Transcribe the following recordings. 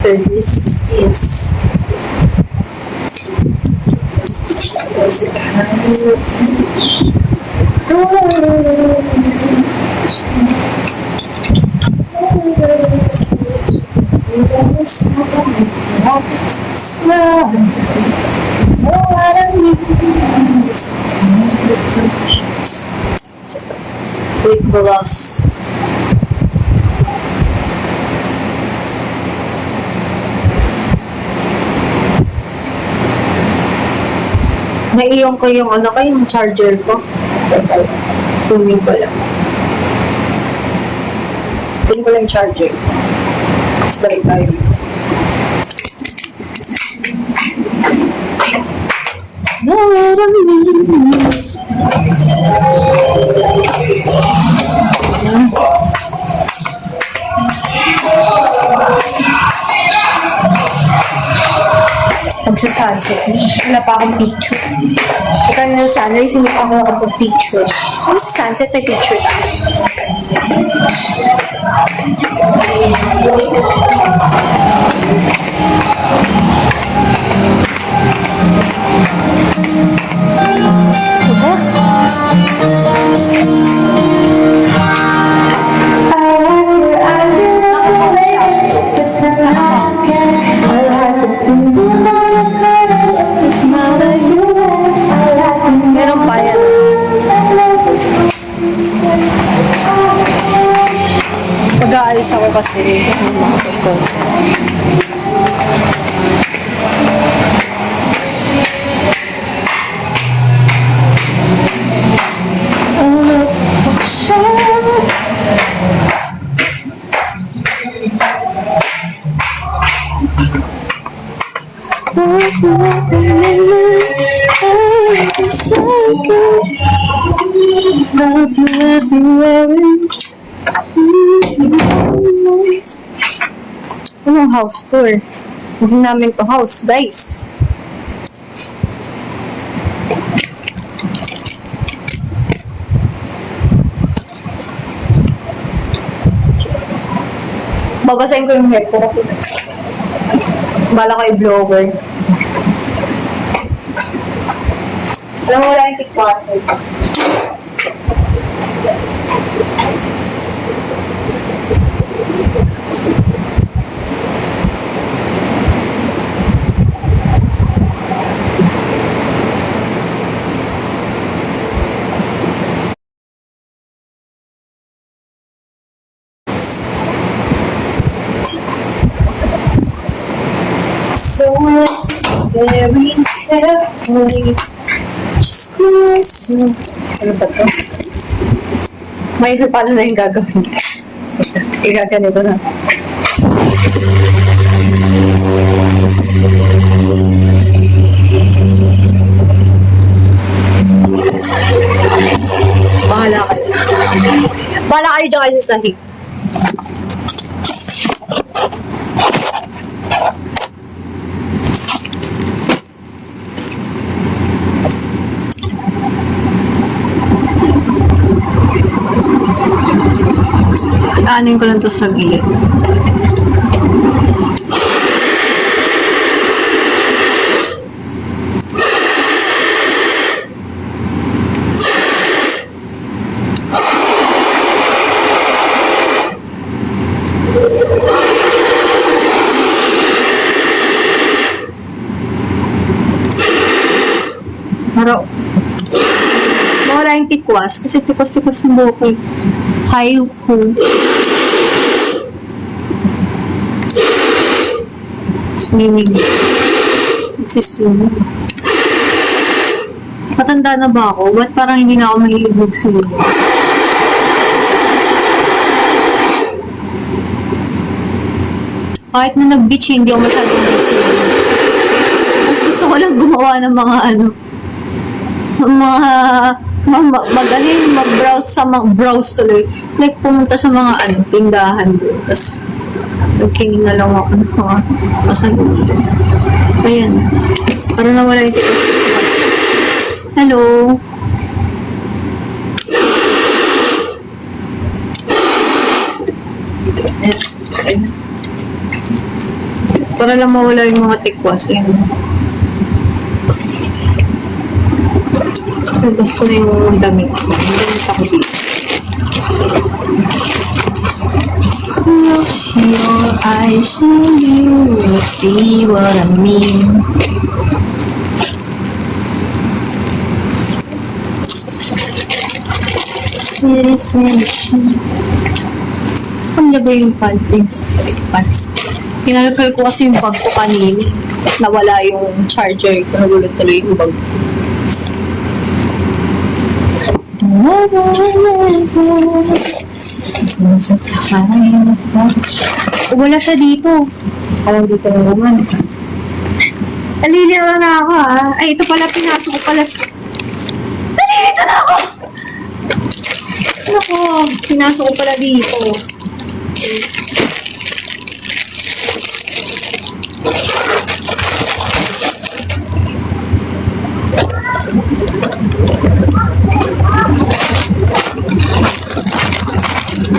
after this is lip gloss. Naiyon ko yung ano ko, yung charger ko. Kunin ko lang. Kunin ko lang yung charger. Tapos balik tayo. Magsa-sunset. Wala pa akong picture. Ika na sa sunrise, hindi pa ako nakapag-picture. Magsa-sunset, may picture tayo. Diba? Meron pa yan. Pag-aayos ako kasi yung mga ito. Love you everywhere. Anong house tour? Hindi namin to house, guys. Babasahin ko yung hair ko. Bala ko i-blower. Alam mo, wala yung tikwasan. So let's very carefully just close. Ano ba ito? May paano na yung gagawin? Igaganito na. Bahala kayo. Bahala kayo dyan kayo sa sahig. Aanin ko lang to sa gilid. Pero, mawala yung tikwas kasi tikwas-tikwas yung buhok ko. Hayo ko. Swimming. Nagsiswimming. Matanda na ba ako? Ba't parang hindi na ako mahilig mag-swimming? Kahit na nag-beach, hindi ako masyadong mag-swimming. Mas gusto ko lang gumawa ng mga magaling mag-browse sa mga browse tuloy. Like, pumunta sa mga tindahan doon. Tapos, nagtingin na lang ako ng mga pasalubong. Ayan. Para nawala yung tikas. Hello? Para lang mawala yung mga tikwas. Ayan. Labas ko na yung damit ko. Damit ako dito. Close your eyes and you will see what I mean. Ang lagay yung pants. Kinalakal ko kasi yung bag ko kanina. Nawala yung charger ko. Nagulot tuloy yung bag ko. Wala siya dito. Parang dito na naman. Nalilito na ako Ay, ito pala pinasok ko pala. Nalilito na ako! Ako, pinasok ko pala dito.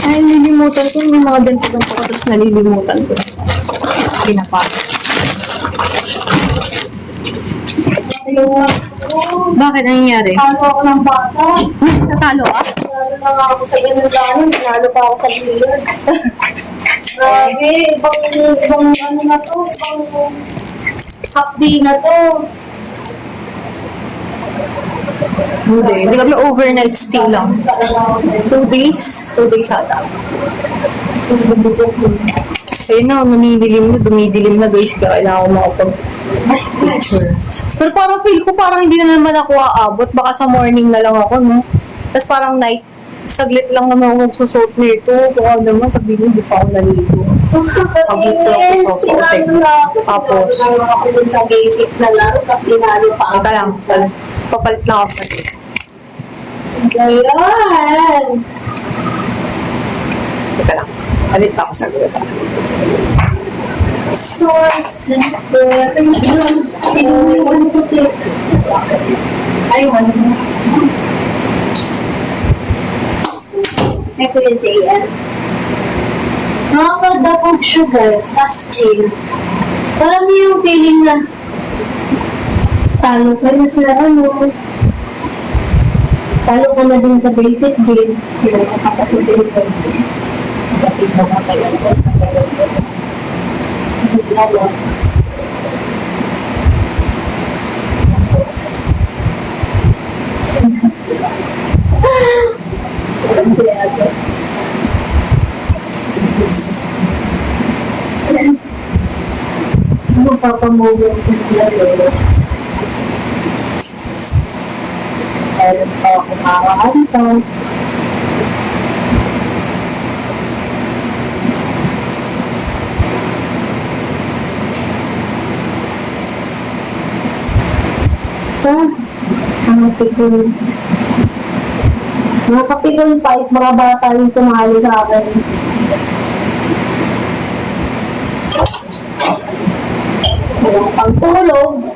Ay, nalilimutan ko. May mga ganto-ganto ko, tapos nalilimutan ko. Pinapasok. Hello. Bakit? Anong nangyari? Talo ako ng bata. Natalo ka? Talo na nga ako sa ganun-ganon. Talo pa ako sa billiards. Grabe. Ibang ano na to. Ibang half day na to. Hindi kami overnight stay lang. 2 days? 2 days ata. Ayun na, dumidilim na guys. Kaya kailangan ko makapag-picture. Pero parang feel ko parang hindi na naman ako aabot. Baka sa morning na lang ako, no? Tapos parang night, saglit lang naman ako magsusot nito. Baka naman, sabihin mo, hindi pa ako naligo. Saglit lang ako susuotin. Tapos, ako dun sa basic na laro. Tapos tinalo pa ako. teka lang, papalit lang ako sa dito. Ayan. Teka lang, palit ako sa dito. So simple. Sino yung ano puti? Ayun. Ay, Kuya JL. Nakakadapog sugars, as in. Alam niyo yung feeling na talo ka na sa ano. Talo ka na din sa basic game. Kaya ka pa sa Philippines. Kapit mo ka tayo sa Tapos, magpapamuwi ko nila lalo. Meron pa ako makakaantaw. Mga kapitol pa is mga bata yung tumalo sa akin. Walang pagtulog.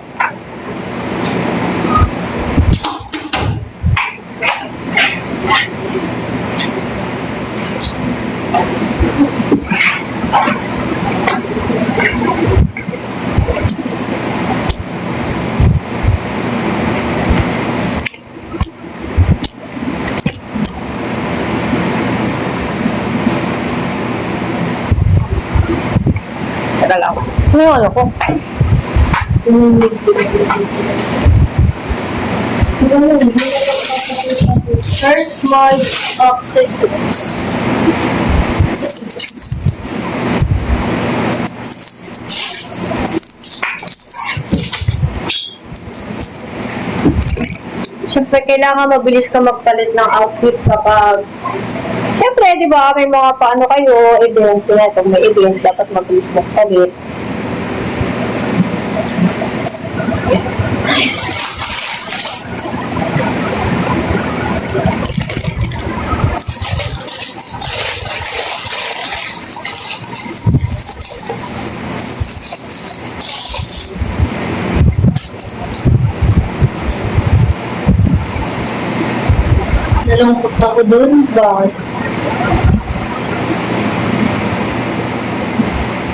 Teka lang. Ano yung ano ko? First mod accessories. Siyempre, kailangan mabilis ka magpalit ng outfit kapag siyempre, di ba, may mga paano kayo, event, kaya may event, dapat mabilis magpalit. Nice. Nalungkot ako dun. Bakit?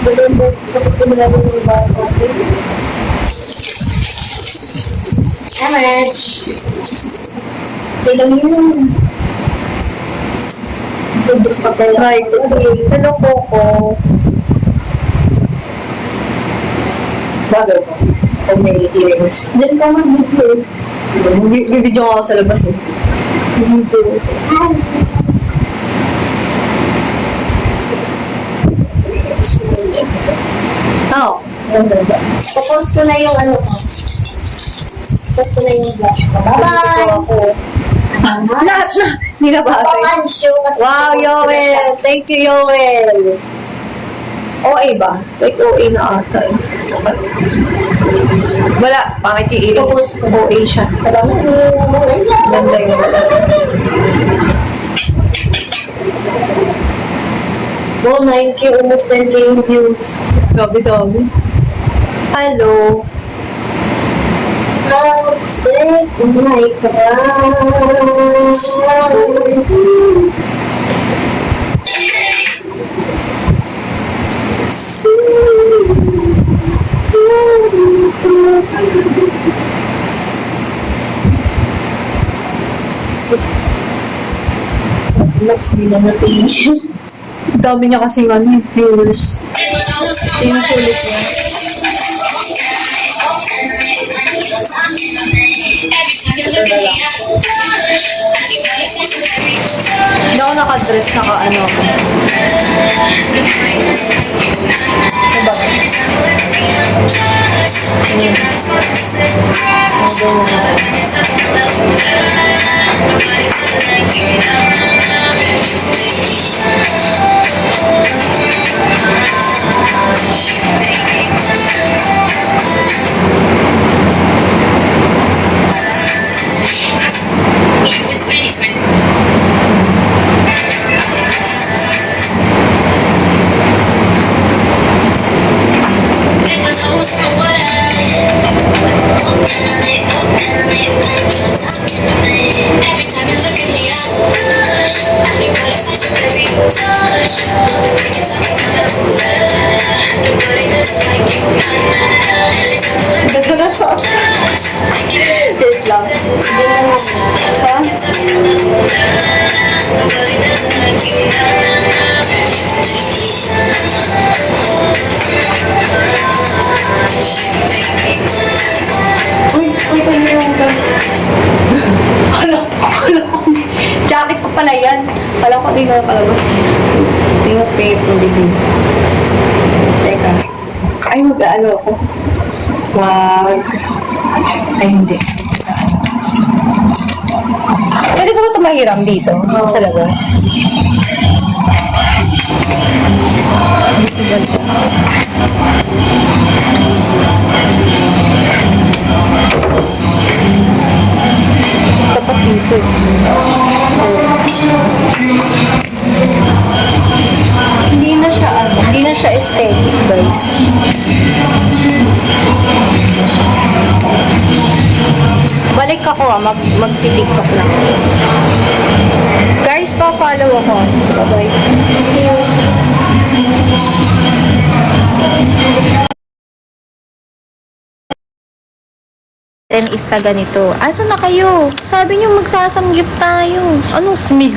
Dalawang beses ako pinalaro ng bata. How much? Kailan yun? Tubos pa tayo. Try ko. Hello, Coco. Bago ko. Kung may earrings. Diyan ka mag-video. Bibidyo ako sa labas eh. Video. Oo. Tapos ko na yung ano ko. Tapos ko na yung blush ko. Bye-bye! Lahat na. Hindi na ba? Pang-ansyo kasi. Wow, Yoel! Thank you, Yoel! OA ba? Like OA na ata. Wala. Pangit yung earrings. OA siya. Ganda yun. Wow, 9K, almost 10K yung views. Gabi-gabi. Hello. I'll say my crush. Let's be na natin. Dami niya kasing ano, viewers. Sinusulit niya. Hindi ako nakadress, naka-ano ako. Diba? Ganda na suot. Wait lang. Ha? Uy, pagpanilang ka. Hala ko. Jacket ko pala yan. Kala ko di na palabas. Tingnan paper din. Teka. Ay, mag-ano ako. Ay, hindi. Pwede ko ba ito mahiram dito? Sa labas? Dapat dito. Hindi na siya aesthetic, guys. Balik ako magti-tiktok lang. Guys, pa-follow ako. Bye-bye. Thank you. Then isa ganito. Asa na kayo? Sabi niyo magsasamgyup tayo. Anong smig